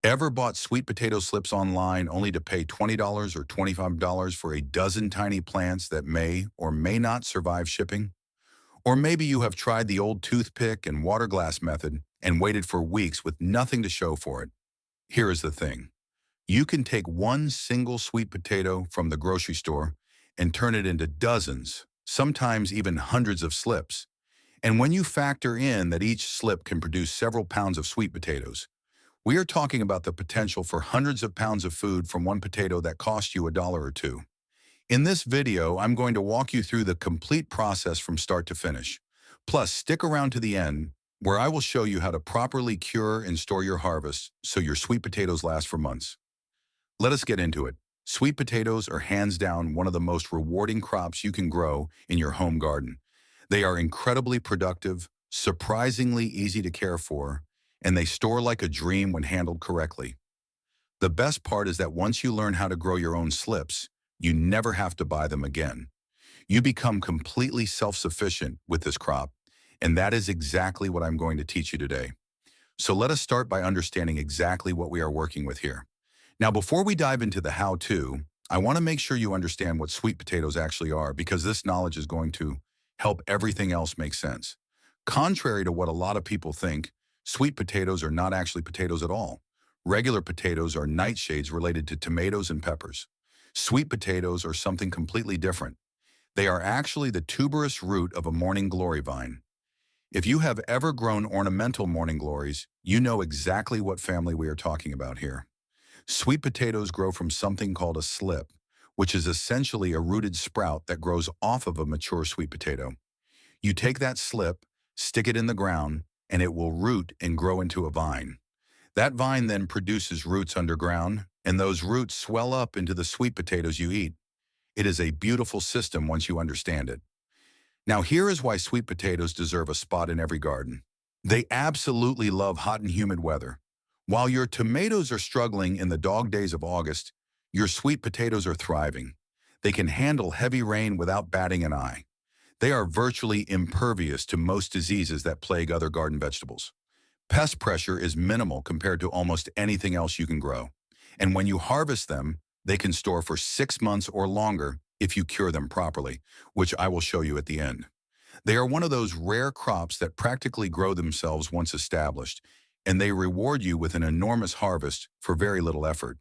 Ever bought sweet potato slips online only to pay $20 or $25 for a dozen tiny plants that may or may not survive shipping? Or maybe you have tried the old toothpick and water glass method and waited for weeks with nothing to show for it. Here is the thing. You can take one single sweet potato from the grocery store and turn it into dozens, sometimes even hundreds of slips. And when you factor in that each slip can produce several pounds of sweet potatoes, we are talking about the potential for hundreds of pounds of food from one potato that cost you a dollar or two. In this video, I'm going to walk you through the complete process from start to finish. Plus, stick around to the end, where I will show you how to properly cure and store your harvest so your sweet potatoes last for months. Let us get into it. Sweet potatoes are hands down one of the most rewarding crops you can grow in your home garden. They are incredibly productive, surprisingly easy to care for, and they store like a dream when handled correctly. The best part is that once you learn how to grow your own slips, you never have to buy them again. You become completely self-sufficient with this crop, and that is exactly what I'm going to teach you today. So let us start by understanding exactly what we are working with here. Now, before we dive into the how-to, I want to make sure you understand what sweet potatoes actually are, because this knowledge is going to help everything else make sense. Contrary to what a lot of people think, sweet potatoes are not actually potatoes at all. Regular potatoes are nightshades related to tomatoes and peppers. Sweet potatoes are something completely different. They are actually the tuberous root of a morning glory vine. If you have ever grown ornamental morning glories, you know exactly what family we are talking about here. Sweet potatoes grow from something called a slip, which is essentially a rooted sprout that grows off of a mature sweet potato. You take that slip, stick it in the ground, and it will root and grow into a vine. That vine then produces roots underground, and those roots swell up into the sweet potatoes you eat. It is a beautiful system once you understand it. Now here is why sweet potatoes deserve a spot in every garden. They absolutely love hot and humid weather. While your tomatoes are struggling in the dog days of August, your sweet potatoes are thriving. They can handle heavy rain without batting an eye. They are virtually impervious to most diseases that plague other garden vegetables. Pest pressure is minimal compared to almost anything else you can grow. And when you harvest them, they can store for 6 months or longer if you cure them properly, which I will show you at the end. They are one of those rare crops that practically grow themselves once established, and they reward you with an enormous harvest for very little effort.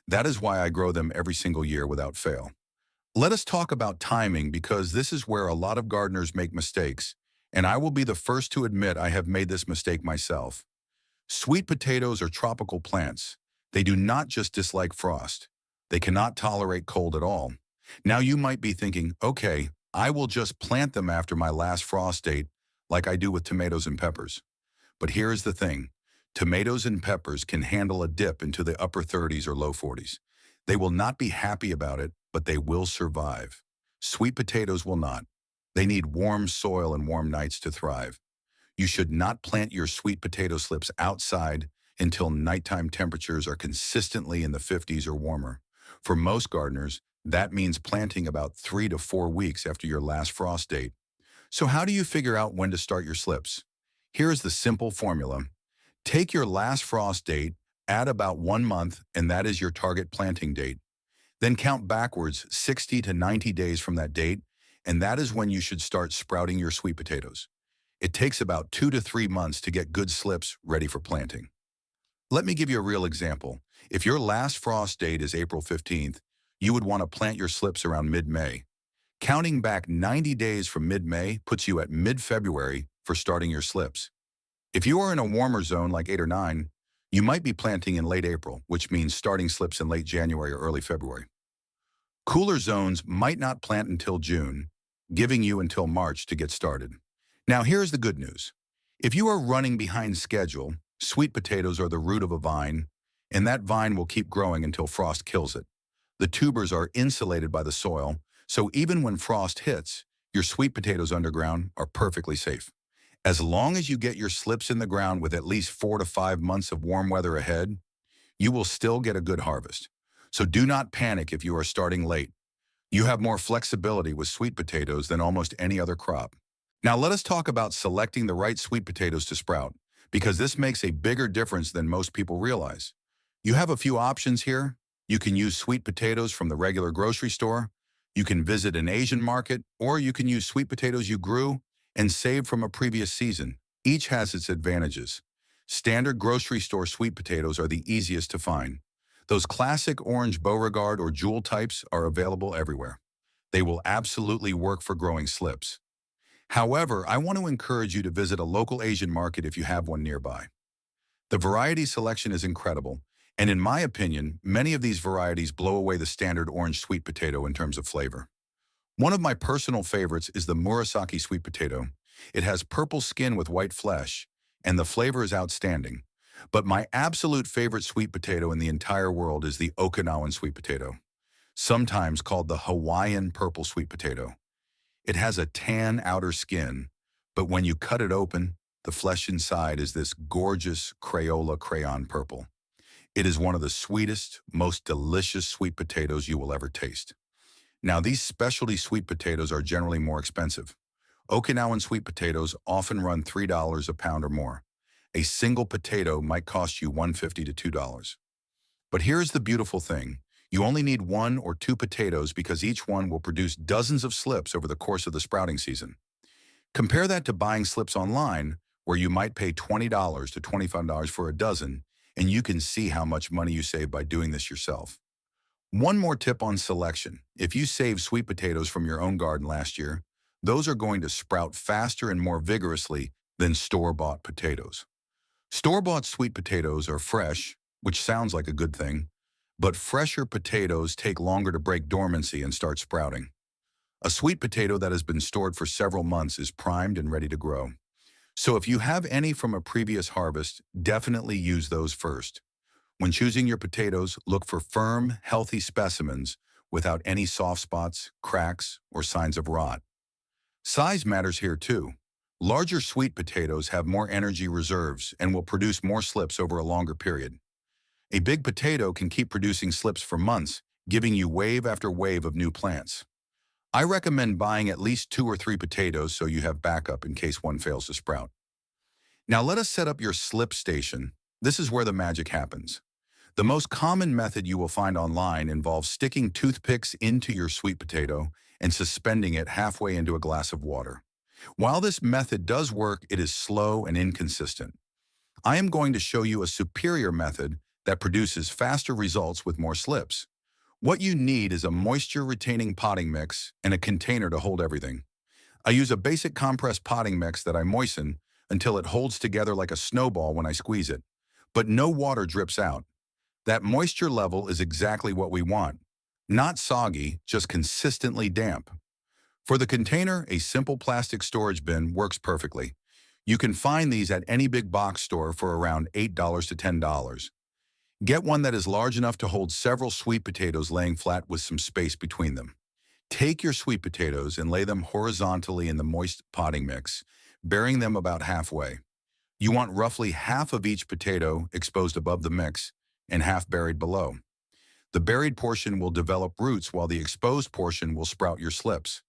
That is why I grow them every single year without fail. Let us talk about timing, because this is where a lot of gardeners make mistakes, and I will be the first to admit I have made this mistake myself. Sweet potatoes are tropical plants. They do not just dislike frost. They cannot tolerate cold at all. Now you might be thinking, okay, I will just plant them after my last frost date like I do with tomatoes and peppers. But here is the thing. Tomatoes and peppers can handle a dip into the upper 30s or low 40s. They will not be happy about it, but they will survive. Sweet potatoes will not. They need warm soil and warm nights to thrive. You should not plant your sweet potato slips outside until nighttime temperatures are consistently in the 50s or warmer. For most gardeners, that means planting about 3 to 4 weeks after your last frost date. So how do you figure out when to start your slips? Here is the simple formula. Take your last frost date, add about 1 month, and that is your target planting date. Then count backwards 60 to 90 days from that date, and that is when you should start sprouting your sweet potatoes. It takes about 2 to 3 months to get good slips ready for planting. Let me give you a real example. If your last frost date is April 15th, you would want to plant your slips around mid-May. Counting back 90 days from mid-May puts you at mid-February for starting your slips. If you are in a warmer zone like 8 or 9, you might be planting in late April, which means starting slips in late January or early February. Cooler zones might not plant until June, giving you until March to get started. Now here's the good news. If you are running behind schedule, sweet potatoes are the root of a vine, and that vine will keep growing until frost kills it. The tubers are insulated by the soil, so even when frost hits, your sweet potatoes underground are perfectly safe. As long as you get your slips in the ground with at least 4 to 5 months of warm weather ahead, you will still get a good harvest. So do not panic if you are starting late. You have more flexibility with sweet potatoes than almost any other crop. Now let us talk about selecting the right sweet potatoes to sprout, because this makes a bigger difference than most people realize. You have a few options here. You can use sweet potatoes from the regular grocery store. You can visit an Asian market, or you can use sweet potatoes you grew and saved from a previous season. Each has its advantages. Standard grocery store sweet potatoes are the easiest to find. Those classic orange Beauregard or Jewel types are available everywhere. They will absolutely work for growing slips. However, I want to encourage you to visit a local Asian market if you have one nearby. The variety selection is incredible, and in my opinion, many of these varieties blow away the standard orange sweet potato in terms of flavor. One of my personal favorites is the Murasaki sweet potato. It has purple skin with white flesh, and the flavor is outstanding. But my absolute favorite sweet potato in the entire world is the Okinawan sweet potato, sometimes called the Hawaiian purple sweet potato. It has a tan outer skin, but when you cut it open, the flesh inside is this gorgeous Crayola crayon purple. It is one of the sweetest, most delicious sweet potatoes you will ever taste. Now, these specialty sweet potatoes are generally more expensive. Okinawan sweet potatoes often run $3 a pound or more. A single potato might cost you $1.50 to $2. But here's the beautiful thing. You only need one or two potatoes because each one will produce dozens of slips over the course of the sprouting season. Compare that to buying slips online, where you might pay $20 to $25 for a dozen, and you can see how much money you save by doing this yourself. One more tip on selection. If you saved sweet potatoes from your own garden last year, those are going to sprout faster and more vigorously than store-bought potatoes. Store-bought sweet potatoes are fresh, which sounds like a good thing, but fresher potatoes take longer to break dormancy and start sprouting. A sweet potato that has been stored for several months is primed and ready to grow. So if you have any from a previous harvest, definitely use those first. When choosing your potatoes, look for firm, healthy specimens without any soft spots, cracks, or signs of rot. Size matters here too. Larger sweet potatoes have more energy reserves and will produce more slips over a longer period. A big potato can keep producing slips for months, giving you wave after wave of new plants. I recommend buying at least 2 or 3 potatoes so you have backup in case one fails to sprout. Now let us set up your slip station. This is where the magic happens. The most common method you will find online involves sticking toothpicks into your sweet potato and suspending it halfway into a glass of water. While this method does work, it is slow and inconsistent. I am going to show you a superior method that produces faster results with more slips. What you need is a moisture-retaining potting mix and a container to hold everything. I use a basic compressed potting mix that I moisten until it holds together like a snowball when I squeeze it, but no water drips out. That moisture level is exactly what we want. Not soggy, just consistently damp. For the container, a simple plastic storage bin works perfectly. You can find these at any big box store for around $8 to $10. Get one that is large enough to hold several sweet potatoes laying flat with some space between them. Take your sweet potatoes and lay them horizontally in the moist potting mix, burying them about halfway. You want roughly half of each potato exposed above the mix and half buried below. The buried portion will develop roots while the exposed portion will sprout your slips.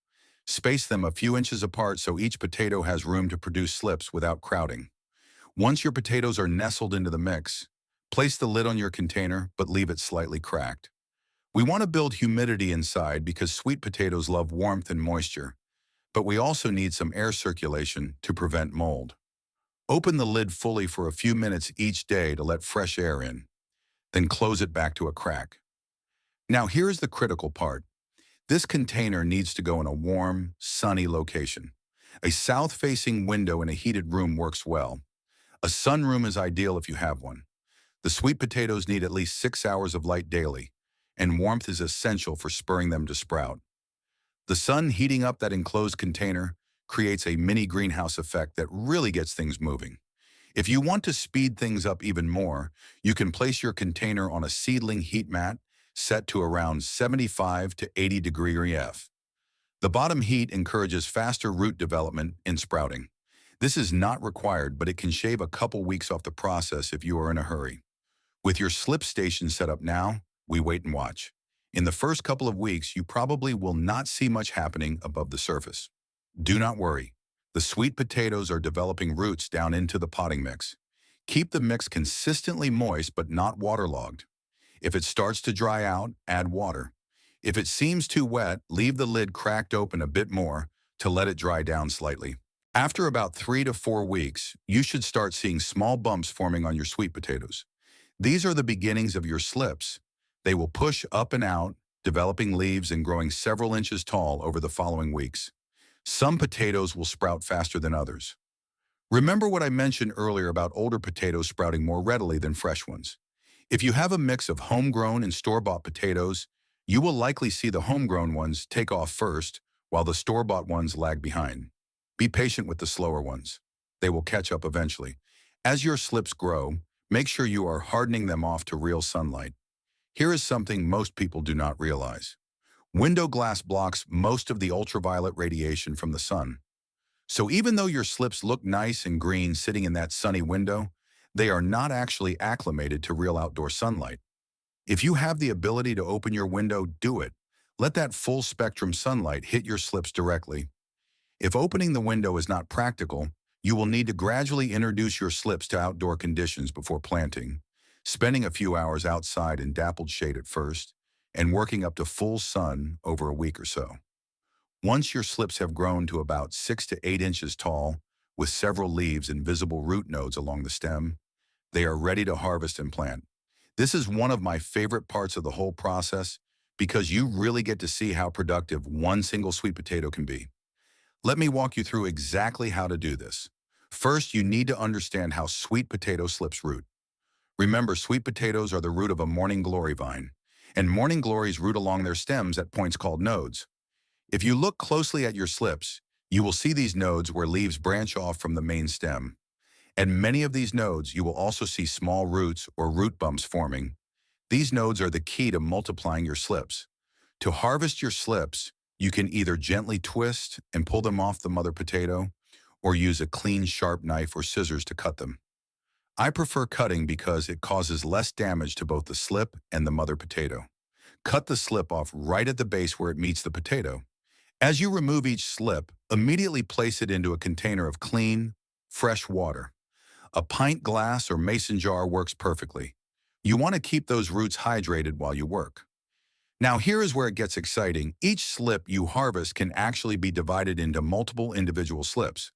Space them a few inches apart so each potato has room to produce slips without crowding. Once your potatoes are nestled into the mix, place the lid on your container, but leave it slightly cracked. We want to build humidity inside because sweet potatoes love warmth and moisture, but we also need some air circulation to prevent mold. Open the lid fully for a few minutes each day to let fresh air in, then close it back to a crack. Now here's the critical part. This container needs to go in a warm, sunny location. A south-facing window in a heated room works well. A sunroom is ideal if you have one. The sweet potatoes need at least 6 hours of light daily, and warmth is essential for spurring them to sprout. The sun heating up that enclosed container creates a mini greenhouse effect that really gets things moving. If you want to speed things up even more, you can place your container on a seedling heat mat set to around 75 to 80 degree ref. The bottom heat encourages faster root development and sprouting. This is not required, but it can shave a couple weeks off the process if you are in a hurry. With your slip station set up now, we wait and watch. In the first couple of weeks, you probably will not see much happening above the surface. Do not worry. The sweet potatoes are developing roots down into the potting mix. Keep the mix consistently moist but not waterlogged. If it starts to dry out, add water. If it seems too wet, leave the lid cracked open a bit more to let it dry down slightly. After about 3 to 4 weeks, you should start seeing small bumps forming on your sweet potatoes. These are the beginnings of your slips. They will push up and out, developing leaves and growing several inches tall over the following weeks. Some potatoes will sprout faster than others. Remember what I mentioned earlier about older potatoes sprouting more readily than fresh ones. If you have a mix of homegrown and store-bought potatoes, you will likely see the homegrown ones take off first, while the store-bought ones lag behind. Be patient with the slower ones. They will catch up eventually. As your slips grow, make sure you are hardening them off to real sunlight. Here is something most people do not realize. Window glass blocks most of the ultraviolet radiation from the sun. So even though your slips look nice and green sitting in that sunny window, they are not actually acclimated to real outdoor sunlight. If you have the ability to open your window, do it. Let that full spectrum sunlight hit your slips directly. If opening the window is not practical, you will need to gradually introduce your slips to outdoor conditions before planting, spending a few hours outside in dappled shade at first, and working up to full sun over a week or so. Once your slips have grown to about 6 to 8 inches tall, with several leaves and visible root nodes along the stem, they are ready to harvest and plant. This is one of my favorite parts of the whole process because you really get to see how productive one single sweet potato can be. Let me walk you through exactly how to do this. First, you need to understand how sweet potato slips root. Remember, sweet potatoes are the root of a morning glory vine, and morning glories root along their stems at points called nodes. If you look closely at your slips, you will see these nodes where leaves branch off from the main stem. At many of these nodes, you will also see small roots or root bumps forming. These nodes are the key to multiplying your slips. To harvest your slips, you can either gently twist and pull them off the mother potato, or use a clean, sharp knife or scissors to cut them. I prefer cutting because it causes less damage to both the slip and the mother potato. Cut the slip off right at the base where it meets the potato. As you remove each slip, immediately place it into a container of clean, fresh water. A pint glass or mason jar works perfectly. You want to keep those roots hydrated while you work. Now here is where it gets exciting. Each slip you harvest can actually be divided into multiple individual slips.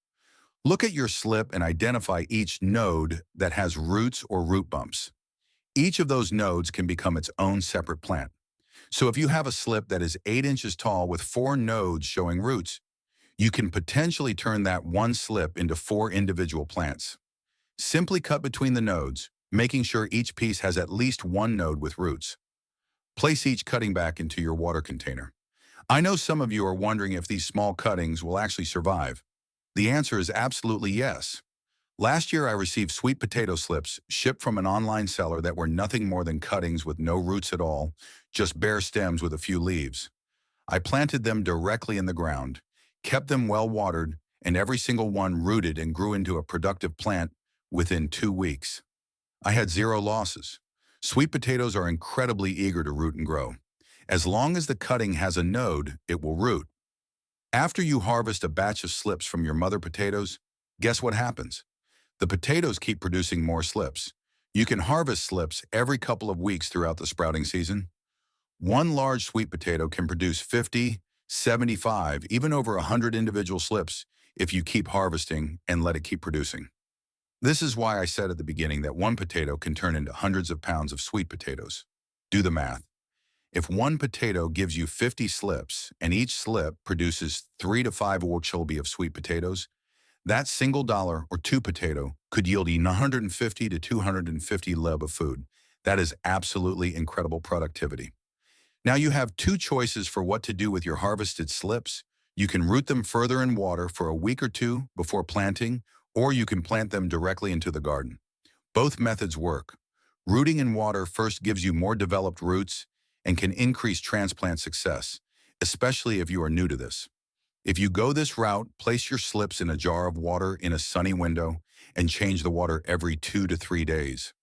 Look at your slip and identify each node that has roots or root bumps. Each of those nodes can become its own separate plant. So if you have a slip that is 8 inches tall with 4 nodes showing roots, you can potentially turn that one slip into 4 individual plants. Simply cut between the nodes, making sure each piece has at least one node with roots. Place each cutting back into your water container. I know some of you are wondering if these small cuttings will actually survive. The answer is absolutely yes. Last year I received sweet potato slips shipped from an online seller that were nothing more than cuttings with no roots at all, just bare stems with a few leaves. I planted them directly in the ground, kept them well watered, and every single one rooted and grew into a productive plant within 2 weeks. I had 0 losses. Sweet potatoes are incredibly eager to root and grow. As long as the cutting has a node, it will root. After you harvest a batch of slips from your mother potatoes, guess what happens? The potatoes keep producing more slips. You can harvest slips every couple of weeks throughout the sprouting season. One large sweet potato can produce 50, 75, even over 100 individual slips if you keep harvesting and let it keep producing. This is why I said at the beginning that one potato can turn into hundreds of pounds of sweet potatoes. Do the math. If one potato gives you 50 slips and each slip produces 3 to 5 orchilby of sweet potatoes, that single dollar or 2 potato could yield 150 to 250 lb of food. That is absolutely incredible productivity. Now you have 2 choices for what to do with your harvested slips. You can root them further in water for a week or 2 before planting, or you can plant them directly into the garden. Both methods work. Rooting in water first gives you more developed roots and can increase transplant success, especially if you are new to this. If you go this route, place your slips in a jar of water in a sunny window and change the water every 2 to 3 days.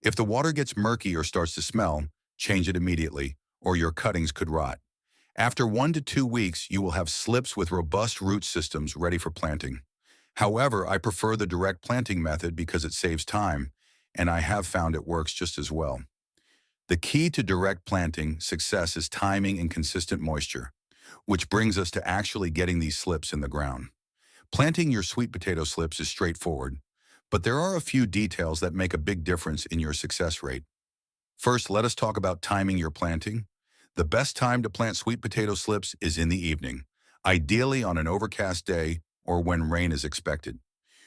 If the water gets murky or starts to smell, change it immediately, or your cuttings could rot. After 1 to 2 weeks, you will have slips with robust root systems ready for planting. However, I prefer the direct planting method because it saves time, and I have found it works just as well. The key to direct planting success is timing and consistent moisture, which brings us to actually getting these slips in the ground. Planting your sweet potato slips is straightforward, but there are a few details that make a big difference in your success rate. First, let us talk about timing your planting. The best time to plant sweet potato slips is in the evening, ideally on an overcast day or when rain is expected.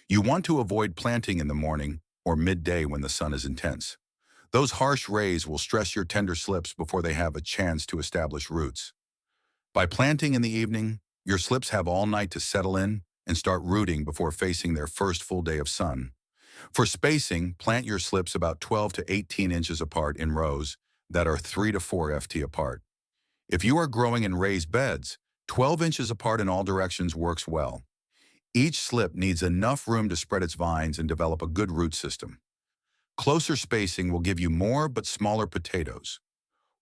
You want to avoid planting in the morning or midday when the sun is intense. Those harsh rays will stress your tender slips before they have a chance to establish roots. By planting in the evening, your slips have all night to settle in and start rooting before facing their first full day of sun. For spacing, plant your slips about 12 to 18 inches apart in rows that are 3 to 4 ft apart. If you are growing in raised beds, 12 inches apart in all directions works well. Each slip needs enough room to spread its vines and develop a good root system. Closer spacing will give you more but smaller potatoes.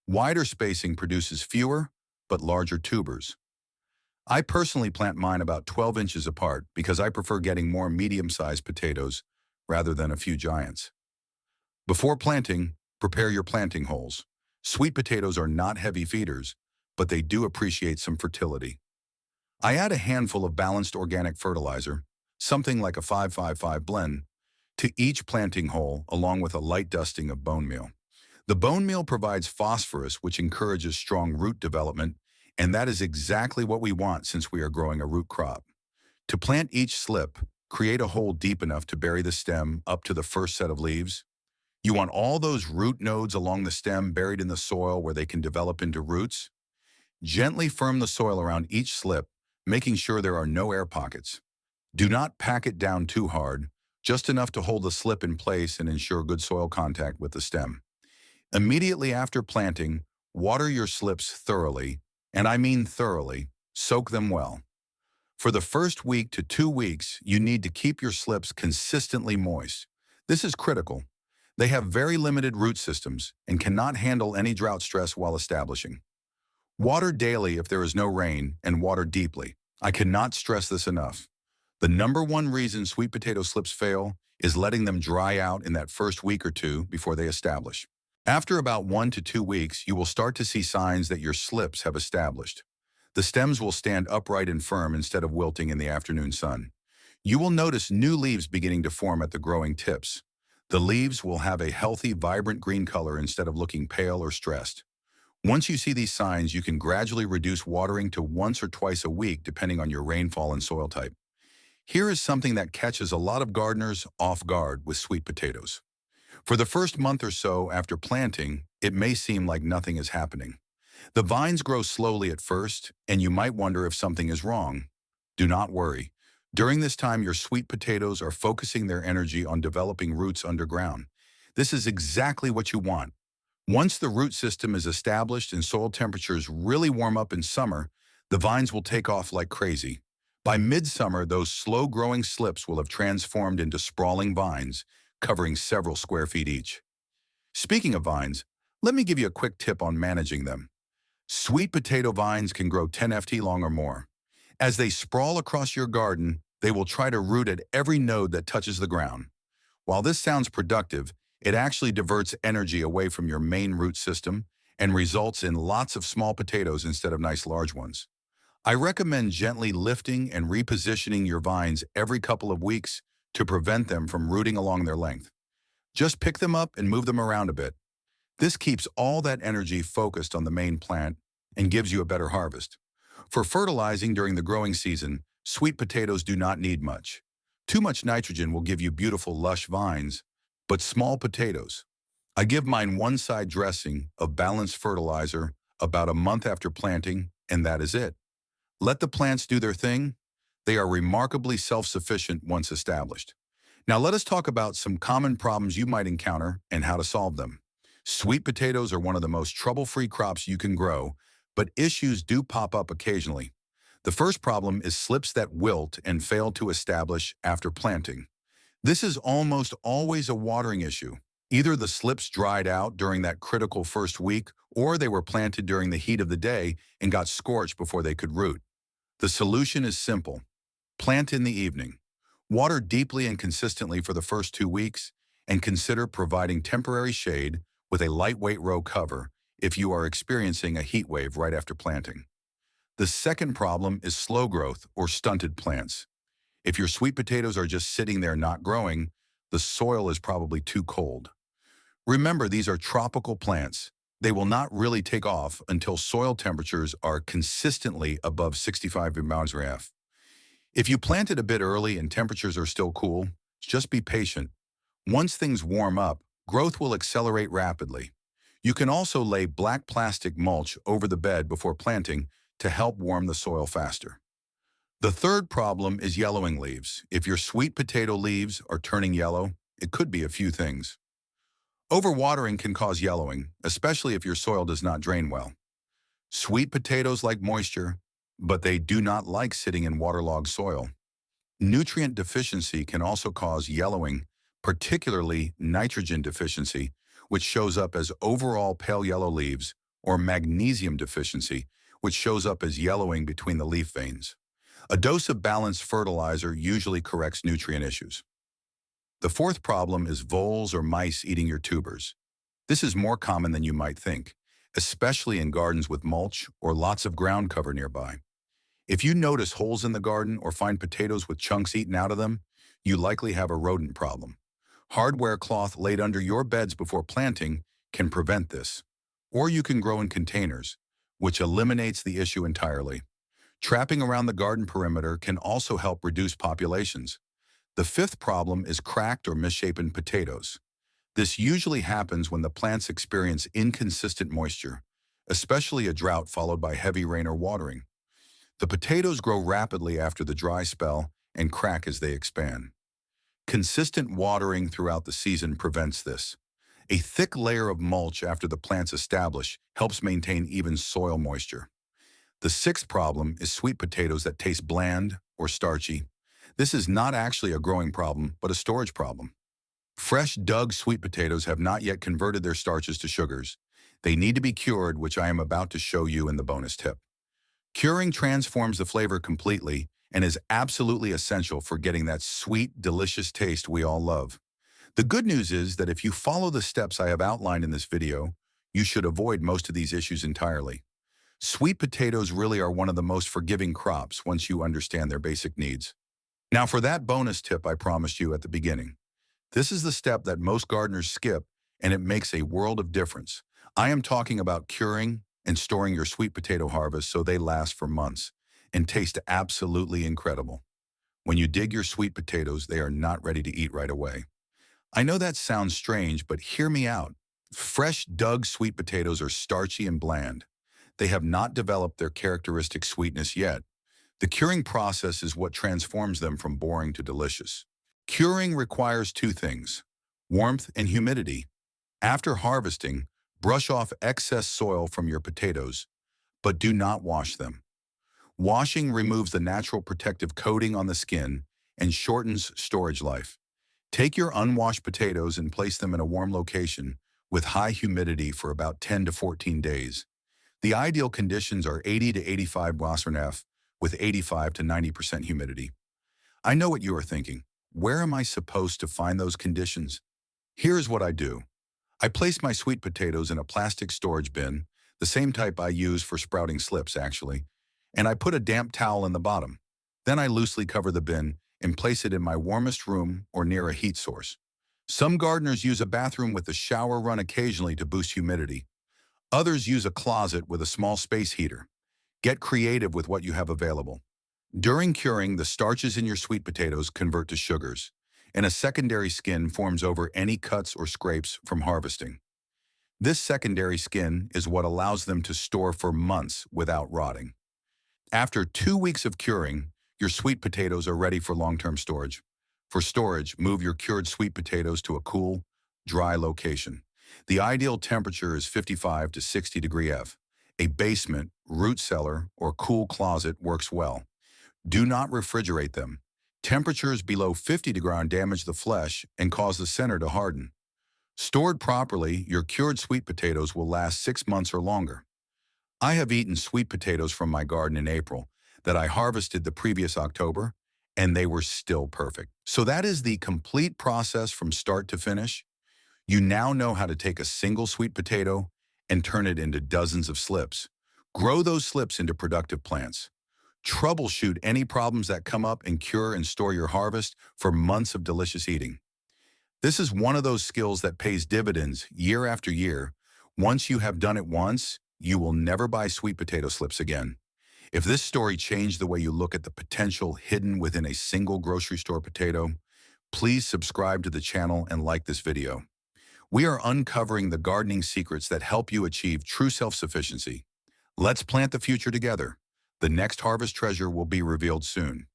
Wider spacing produces fewer but larger tubers. I personally plant mine about 12 inches apart because I prefer getting more medium-sized potatoes rather than a few giants. Before planting, prepare your planting holes. Sweet potatoes are not heavy feeders, but they do appreciate some fertility. I add a handful of balanced organic fertilizer, something like a 5-5-5 blend, to each planting hole along with a light dusting of bone meal. The bone meal provides phosphorus, which encourages strong root development, and that is exactly what we want since we are growing a root crop. To plant each slip, create a hole deep enough to bury the stem up to the first set of leaves. You want all those root nodes along the stem buried in the soil where they can develop into roots. Gently firm the soil around each slip, making sure there are no air pockets. Do not pack it down too hard, just enough to hold the slip in place and ensure good soil contact with the stem. Immediately after planting, water your slips thoroughly, and I mean thoroughly. Soak them well. For the first week to 2 weeks, you need to keep your slips consistently moist. This is critical. They have very limited root systems and cannot handle any drought stress while establishing. Water daily if there is no rain, and water deeply. I cannot stress this enough. The number one reason sweet potato slips fail is letting them dry out in that first week or two before they establish. After about 1 to 2 weeks, you will start to see signs that your slips have established. The stems will stand upright and firm instead of wilting in the afternoon sun. You will notice new leaves beginning to form at the growing tips. The leaves will have a healthy, vibrant green color instead of looking pale or stressed. Once you see these signs, you can gradually reduce watering to once or twice a week depending on your rainfall and soil type. Here is something that catches a lot of gardeners off guard with sweet potatoes. For the first month or so after planting, it may seem like nothing is happening. The vines grow slowly at first, and you might wonder if something is wrong. Do not worry. During this time, your sweet potatoes are focusing their energy on developing roots underground. This is exactly what you want. Once the root system is established and soil temperatures really warm up in summer, the vines will take off like crazy. By midsummer, those slow-growing slips will have transformed into sprawling vines, covering several square feet each. Speaking of vines, let me give you a quick tip on managing them. Sweet potato vines can grow 10 ft long or more. As they sprawl across your garden, they will try to root at every node that touches the ground. While this sounds productive, it actually diverts energy away from your main root system and results in lots of small potatoes instead of nice large ones. I recommend gently lifting and repositioning your vines every couple of weeks to prevent them from rooting along their length. Just pick them up and move them around a bit. This keeps all that energy focused on the main plant and gives you a better harvest. For fertilizing during the growing season, sweet potatoes do not need much. Too much nitrogen will give you beautiful, lush vines, but small potatoes. I give mine one side dressing of balanced fertilizer about a month after planting, and that is it. Let the plants do their thing. They are remarkably self-sufficient once established. Now let us talk about some common problems you might encounter and how to solve them. Sweet potatoes are one of the most trouble-free crops you can grow, but issues do pop up occasionally. The first problem is slips that wilt and fail to establish after planting. This is almost always a watering issue. Either the slips dried out during that critical first week, or they were planted during the heat of the day and got scorched before they could root. The solution is simple. Plant in the evening. Water deeply and consistently for the first 2 weeks, and consider providing temporary shade with a lightweight row cover if you are experiencing a heat wave right after planting. The second problem is slow growth or stunted plants. If your sweet potatoes are just sitting there not growing, the soil is probably too cold. Remember, these are tropical plants. They will not really take off until soil temperatures are consistently above 65 degrees F. If you planted a bit early and temperatures are still cool, just be patient. Once things warm up, growth will accelerate rapidly. You can also lay black plastic mulch over the bed before planting to help warm the soil faster. The third problem is yellowing leaves. If your sweet potato leaves are turning yellow, it could be a few things. Overwatering can cause yellowing, especially if your soil does not drain well. Sweet potatoes like moisture, but they do not like sitting in waterlogged soil. Nutrient deficiency can also cause yellowing, particularly nitrogen deficiency, which shows up as overall pale yellow leaves, or magnesium deficiency, which shows up as yellowing between the leaf veins. A dose of balanced fertilizer usually corrects nutrient issues. The fourth problem is voles or mice eating your tubers. This is more common than you might think, especially in gardens with mulch or lots of ground cover nearby. If you notice holes in the garden or find potatoes with chunks eaten out of them, you likely have a rodent problem. Hardware cloth laid under your beds before planting can prevent this. Or you can grow in containers, which eliminates the issue entirely. Trapping around the garden perimeter can also help reduce populations. The fifth problem is cracked or misshapen potatoes. This usually happens when the plants experience inconsistent moisture, especially a drought followed by heavy rain or watering. The potatoes grow rapidly after the dry spell and crack as they expand. Consistent watering throughout the season prevents this. A thick layer of mulch after the plants establish helps maintain even soil moisture. The sixth problem is sweet potatoes that taste bland or starchy. This is not actually a growing problem, but a storage problem. Fresh dug sweet potatoes have not yet converted their starches to sugars. They need to be cured, which I am about to show you in the bonus tip. Curing transforms the flavor completely and is absolutely essential for getting that sweet, delicious taste we all love. The good news is that if you follow the steps I have outlined in this video, you should avoid most of these issues entirely. Sweet potatoes really are one of the most forgiving crops once you understand their basic needs. Now for that bonus tip I promised you at the beginning. This is the step that most gardeners skip, and it makes a world of difference. I am talking about curing and storing your sweet potato harvest so they last for months and taste absolutely incredible. When you dig your sweet potatoes, they are not ready to eat right away. I know that sounds strange, but hear me out. Fresh dug sweet potatoes are starchy and bland. They have not developed their characteristic sweetness yet. The curing process is what transforms them from boring to delicious. Curing requires two things: warmth and humidity. After harvesting, brush off excess soil from your potatoes, but do not wash them. Washing removes the natural protective coating on the skin and shortens storage life. Take your unwashed potatoes and place them in a warm location with high humidity for about 10 to 14 days. The ideal conditions are 80 to 85 Wassernaft with 85 to 90% humidity. I know what you are thinking. Where am I supposed to find those conditions? Here's what I do. I place my sweet potatoes in a plastic storage bin, the same type I use for sprouting slips actually, and I put a damp towel in the bottom. Then I loosely cover the bin and place it in my warmest room or near a heat source. Some gardeners use a bathroom with a shower run occasionally to boost humidity. Others use a closet with a small space heater. Get creative with what you have available. During curing, the starches in your sweet potatoes convert to sugars, and a secondary skin forms over any cuts or scrapes from harvesting. This secondary skin is what allows them to store for months without rotting. After 2 weeks of curing, your sweet potatoes are ready for long-term storage. For storage, move your cured sweet potatoes to a cool, dry location. The ideal temperature is 55 to 60 degrees F. A basement, root cellar, or cool closet works well. Do not refrigerate them. Temperatures below 50 degrees damage the flesh and cause the center to harden. Stored properly, your cured sweet potatoes will last 6 months or longer. I have eaten sweet potatoes from my garden in April that I harvested the previous October, and they were still perfect. So that is the complete process from start to finish. You now know how to take a single sweet potato and turn it into dozens of slips. Grow those slips into productive plants. Troubleshoot any problems that come up and cure and store your harvest for months of delicious eating. This is one of those skills that pays dividends year after year. Once you have done it once, you will never buy sweet potato slips again. If this story changed the way you look at the potential hidden within a single grocery store potato, please subscribe to the channel and like this video. We are uncovering the gardening secrets that help you achieve true self-sufficiency. Let's plant the future together. The next harvest treasure will be revealed soon.